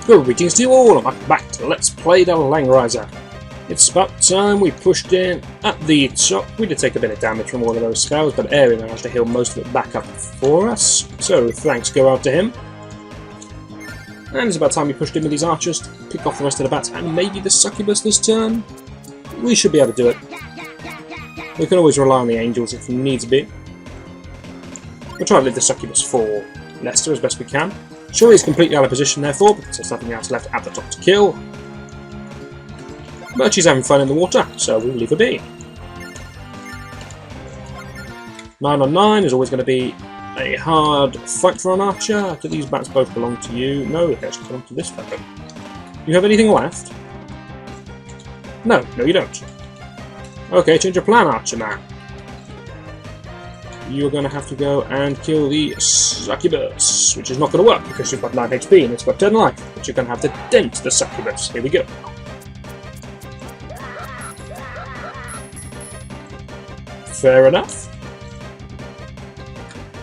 Greetings to you all, and welcome back to Let's Play the Langrisser. It's about time we pushed in at the top. We did take a bit of damage from all of those spells, but Airy managed to heal most of it back up for us, so thanks go out to him. And it's about time we pushed in with these archers to pick off the rest of the bats, and maybe the succubus this turn. We should be able to do it. We can always rely on the angels if needs be. We'll try to leave the succubus for Lester as best we can. Sure, he's completely out of position therefore, because there's nothing else left at the top to kill. But she's having fun in the water, so we'll leave her be. 9 on 9 is always going to be a hard fight for an archer. Do these bats both belong to you? No, they actually belong to this weapon. Do you have anything left? No, you don't. Okay, change your plan, archer man. You're going to have to go and kill the succubus, which is not going to work because you've got 9 HP and it's got 10 life, but you're going to have to dent the succubus. Here we go. Fair enough.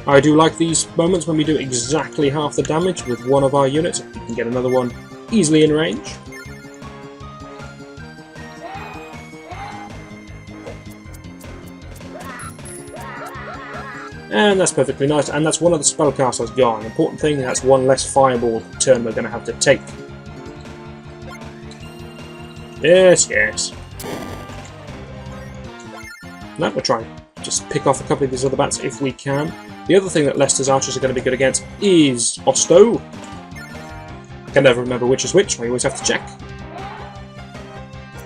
I do like these moments when we do exactly half the damage with one of our units. We can get another one easily in range. And that's perfectly nice, and that's one of the spellcasters gone. Important thing, that's one less fireball turn we're going to have to take. Yes. Now we're trying to just pick off a couple of these other bats if we can. The other thing that Leicester's archers are going to be good against is Osto. I can never remember which is which, I always have to check.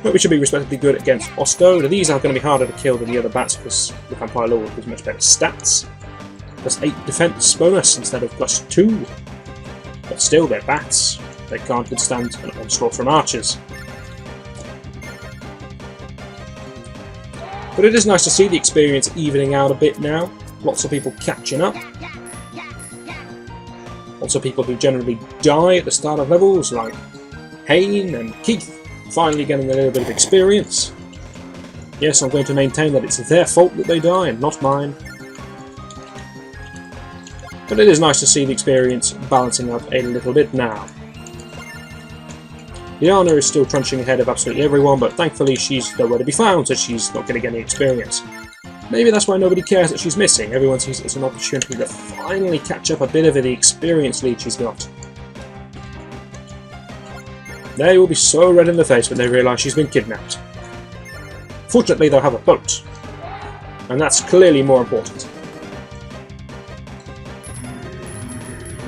But we should be respectively good against Osto. Now, these are going to be harder to kill than the other bats because the Vampire Lord has much better stats. Plus 8 defense bonus instead of plus 2. But still, they're bats. They can't withstand an onslaught from archers. But it is nice to see the experience evening out a bit now. Lots of people catching up. Lots of people who generally die at the start of levels, like Hayne and Keith, finally getting a little bit of experience. Yes, I'm going to maintain that it's their fault that they die and not mine. But it is nice to see the experience balancing out a little bit now. Liana is still trunching ahead of absolutely everyone, but thankfully she's nowhere to be found, so she's not going to get any experience. Maybe that's why nobody cares that she's missing. Everyone sees it as an opportunity to finally catch up a bit of the experience lead she's got. They will be so red in the face when they realise she's been kidnapped. Fortunately, they'll have a boat, and that's clearly more important.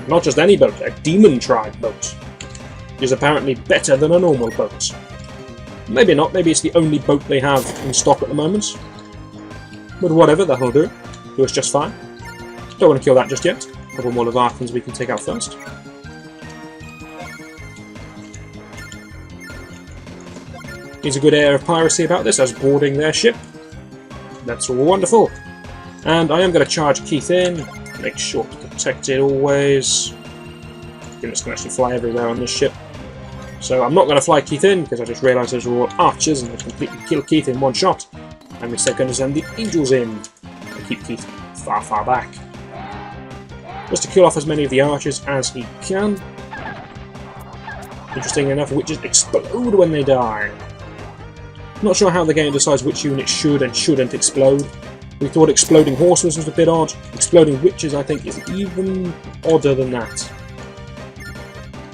Not just any boat, a demon tribe boat, which is apparently better than a normal boat. Maybe not, maybe it's the only boat they have in stock at the moment. But whatever, that'll do. Do us just fine. Don't want to kill that just yet. A couple more Leviathans we can take out first. There's a good air of piracy about this as boarding their ship. That's all wonderful. And I am going to charge Keith in. Make sure to protect it always. Units can actually fly everywhere on this ship. So I'm not going to fly Keith in because I just realised those are all archers and they completely kill Keith in one shot. And instead going to send the angels in and keep Keith far back. Just to kill off as many of the archers as he can. Interesting enough, witches explode when they die. Not sure how the game decides which units should and shouldn't explode. We thought exploding horses was a bit odd. Exploding witches, I think, is even odder than that.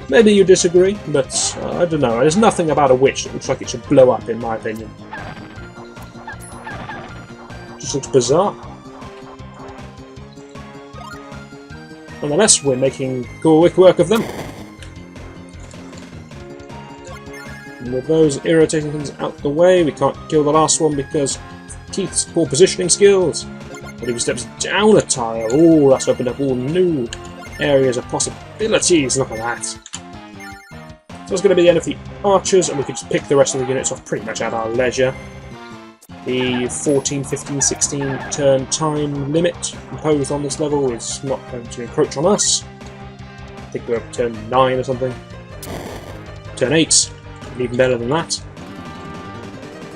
Maybe you disagree, but I don't know. There's nothing about a witch that looks like it should blow up, in my opinion. Just looks bizarre. Nonetheless, we're making quick work of them. And with those irritating things out the way, we can't kill the last one because Keith's poor positioning skills. But if he steps down a tile, oh, that's opened up all new areas of possibilities. Look at that. So it's going to be the end of the archers, and we can just pick the rest of the units off pretty much at our leisure. The 14, 15, 16 turn time limit imposed on this level is not going to encroach on us. I think we're up to turn 9 or something. Turn 8, even better than that.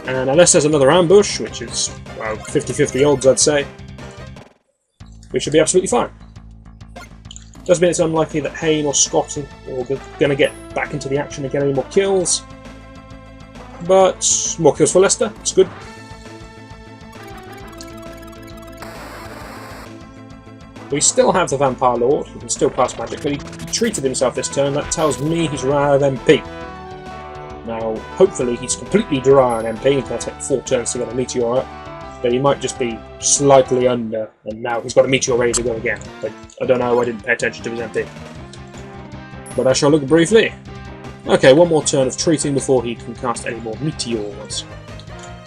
And unless there's another ambush, which is, well, 50-50 odds, I'd say, we should be absolutely fine. Does mean it's unlikely that Hayne or Scott are going to get back into the action and get any more kills. But more kills for Leicester, it's good. We still have the Vampire Lord, who can still cast magic, but he treated himself this turn. That tells me he's rare of MP. Now, hopefully he's completely dry on MP, he's going to take 4 turns to get a Meteor up, but he might just be slightly under, and now he's got a Meteor ready to go again. But I don't know, I didn't pay attention to his MP. But I shall look briefly. Okay, one more turn of treating before he can cast any more Meteors.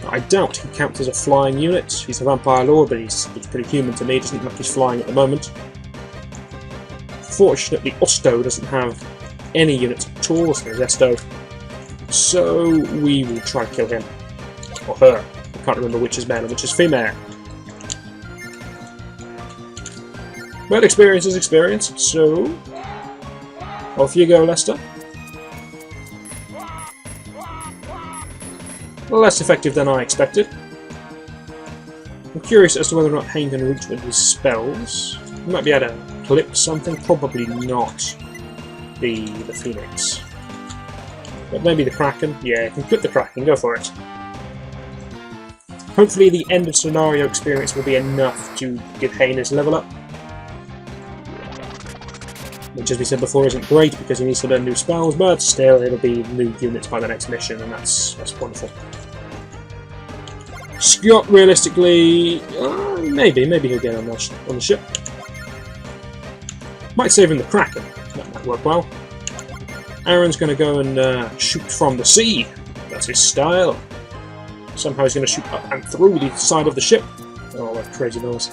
I doubt he counts as a flying unit. He's a Vampire Lord, but he's pretty human to me. Doesn't look like he's flying at the moment. Fortunately, Osto doesn't have any units at all, so there's Esto. So we will try and kill him. Or her. I can't remember which is male and which is female. But experience is experience, so off you go, Leicester. Less effective than I expected. I'm curious as to whether or not Hayne can reach with his spells. He might be able to clip something, probably not the Phoenix. But maybe the Kraken? Yeah, he can clip the Kraken, go for it. Hopefully the end of scenario experience will be enough to give Hayne his level up. Which, as we said before, isn't great because he needs to learn new spells, but still it'll be new units by the next mission, and that's wonderful. Scott, realistically, maybe he'll get on the ship. Might save him the Kraken, that might work well. Aaron's going to go and shoot from the sea, that's his style. Somehow he's going to shoot up and through the side of the ship. Oh, what crazy noise.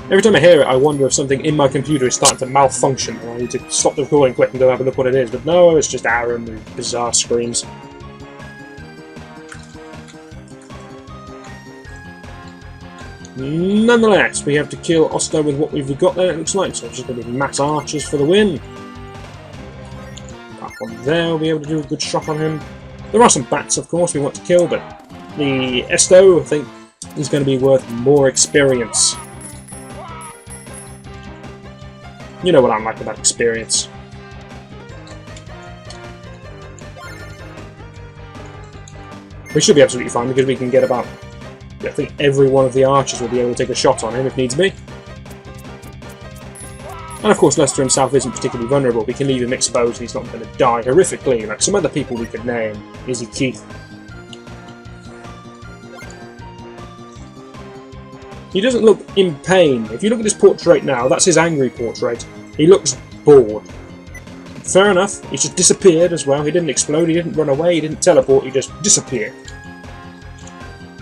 Every time I hear it, I wonder if something in my computer is starting to malfunction, and I need to stop the recording quick and go have a look what it is. But no, it's just Aaron with bizarre screams. Nonetheless, we have to kill Osto with what we've got there, it looks like. So it's just going to be mass archers for the win. That one there will be able to do a good shot on him. There are some bats, of course, we want to kill, but the Esto, I think, is going to be worth more experience. You know what I'm like about experience. We should be absolutely fine because we can get about, I think every one of the archers will be able to take a shot on him if needs be. And of course Leicester himself isn't particularly vulnerable. We can leave him exposed, he's not going to die horrifically like some other people we could name. Izzy Keith. He doesn't look in pain. If you look at his portrait now, that's his angry portrait. He looks bored. Fair enough, he just disappeared as well. He didn't explode, he didn't run away, he didn't teleport, he just disappeared.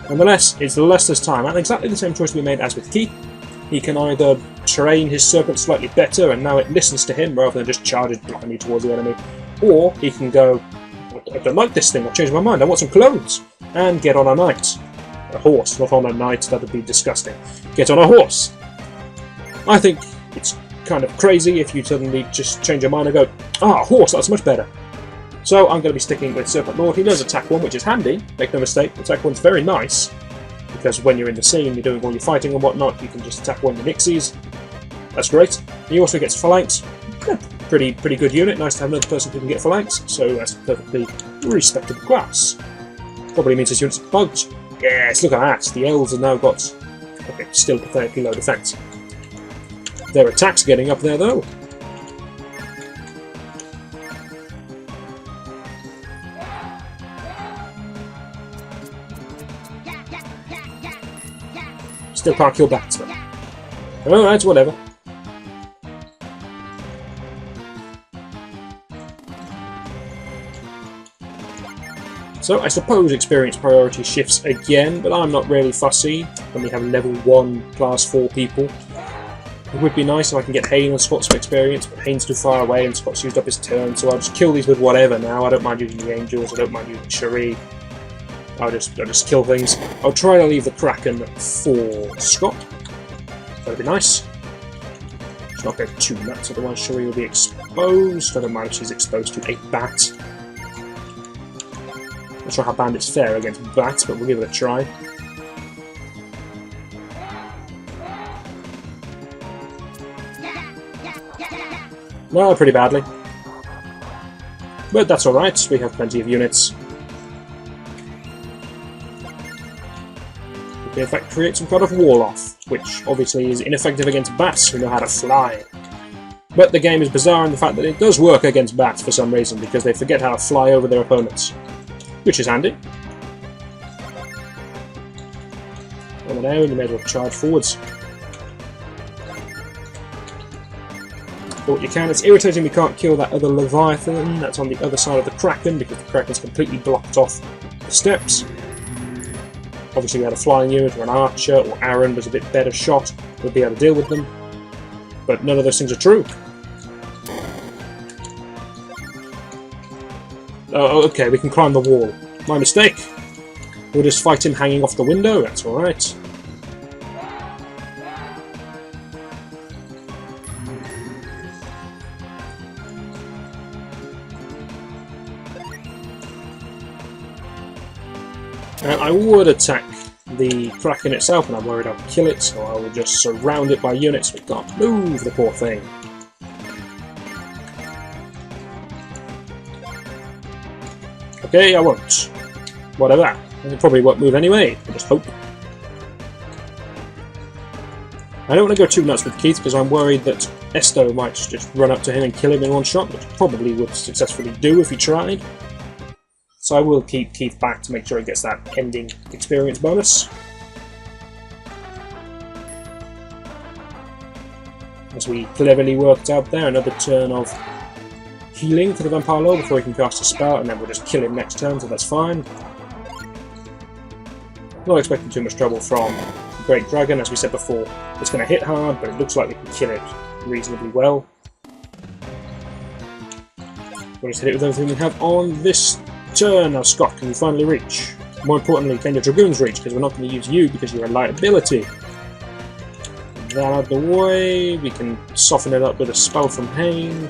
Nonetheless, it's Leicester's time, and exactly the same choice we made as with Keith. He can either train his serpent slightly better, and now it listens to him rather than just charges blindly towards the enemy, or he can go, I don't like this thing, I've changed my mind, I want some clothes, and get on a knight. A horse, not on a knight, that would be disgusting. Get on a horse! I think it's kind of crazy if you suddenly just change your mind and go, ah, horse, that's much better. So I'm going to be sticking with Serpent Lord. He knows Attack 1, which is handy, make no mistake. Attack 1's very nice, because when you're in the scene, you're doing all your fighting and whatnot, you can just attack one of the Nixies. That's great. He also gets phalanx. Pretty good unit, nice to have another person who can get phalanx, so that's perfectly respectable class. Probably means his unit's bugged. Yes, look at that, the elves have now got, okay, still pathetically low defense. Their attack's getting up there though. Still can't kill bats though. Alright, whatever. So I suppose experience priority shifts again, but I'm not really fussy when we have level 1 class 4 people. It would be nice if I can get Hayne and Scott some experience, but Hayne's too far away and Scott's used up his turn, so I'll just kill these with whatever now. I don't mind using the Angels, I don't mind using Cherie. I'll just kill things. I'll try to leave the Kraken for Scott. That'd be nice. Let's not go too nuts, otherwise Cherie will be exposed. I don't mind if she's exposed to a bat. Not sure how bandits fare against bats, but we'll give it a try. No, pretty badly. But that's alright, we have plenty of units. We can in fact create some kind of wall-off, which obviously is ineffective against bats who know how to fly. But the game is bizarre in the fact that it does work against bats for some reason, because they forget how to fly over their opponents. Which is handy. Over there, you may as well charge forwards. But what you can, it's irritating we can't kill that other Leviathan that's on the other side of the Kraken, because the Kraken's completely blocked off the steps. Obviously we had a flying unit, or an archer, or Aaron was a bit better shot, we'd be able to deal with them. But none of those things are true. Oh, okay, we can climb the wall. My mistake. We'll just fight him hanging off the window, that's alright. I would attack the Kraken itself, and I'm worried I'll kill it, so I will just surround it by units. We can't move the poor thing. Okay, I won't. Whatever. It probably won't move anyway, I just hope. I don't want to go too nuts with Keith, because I'm worried that Esto might just run up to him and kill him in one shot, which probably would successfully do if he tried. So I will keep Keith back to make sure he gets that ending experience bonus. As we cleverly worked out there, another turn of healing for the Vampire Lord before he can cast a spell, and then we'll just kill him next turn, so that's fine. Not expecting too much trouble from the Great Dragon. As we said before, it's going to hit hard, but it looks like we can kill it reasonably well. We'll just hit it with everything we have on this turn. Now, Scott, can you finally reach? More importantly, can your Dragoons reach? Because we're not going to use you because you're a liability. That out of the way, we can soften it up with a spell from Hain.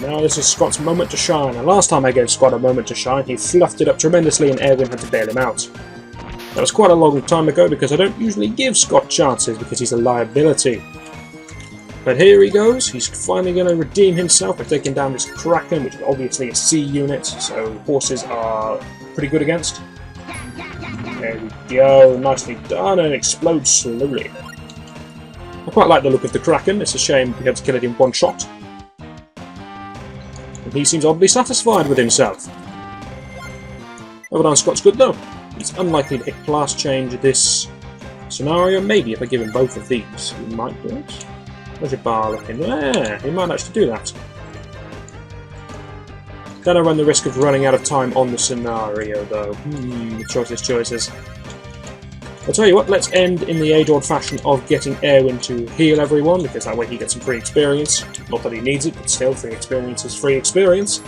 Now this is Scott's moment to shine, and last time I gave Scott a moment to shine, he fluffed it up tremendously and Erwin had to bail him out. That was quite a long time ago because I don't usually give Scott chances because he's a liability. But here he goes, he's finally going to redeem himself by taking down this Kraken, which is obviously a C unit, so horses are pretty good against. There we go, nicely done, and it explodes slowly. I quite like the look of the Kraken, it's a shame we had to kill it in one shot. And he seems oddly satisfied with himself. Well done, Scott's good though. It's unlikely to hit class change this scenario. Maybe if I give him both of these, he might do it. Where's your bar looking? Yeah, he might actually do that. Then I run the risk of running out of time on the scenario, though. Choices. I'll tell you what, let's end in the age-old fashion of getting Erwin to heal everyone, because that way he gets some free experience. Not that he needs it, but still, free experience is free experience.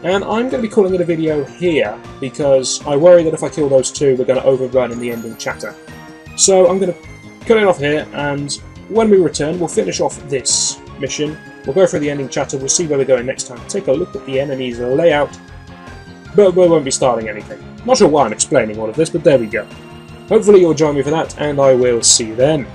And I'm going to be calling it a video here, because I worry that if I kill those two, we're going to overrun in the ending chatter. So I'm going to cut it off here, and when we return, we'll finish off this mission. We'll go through the ending chatter, we'll see where we're going next time, take a look at the enemy's layout, but we won't be starting anything. Not sure why I'm explaining all of this, but there we go. Hopefully you'll join me for that, and I will see you then.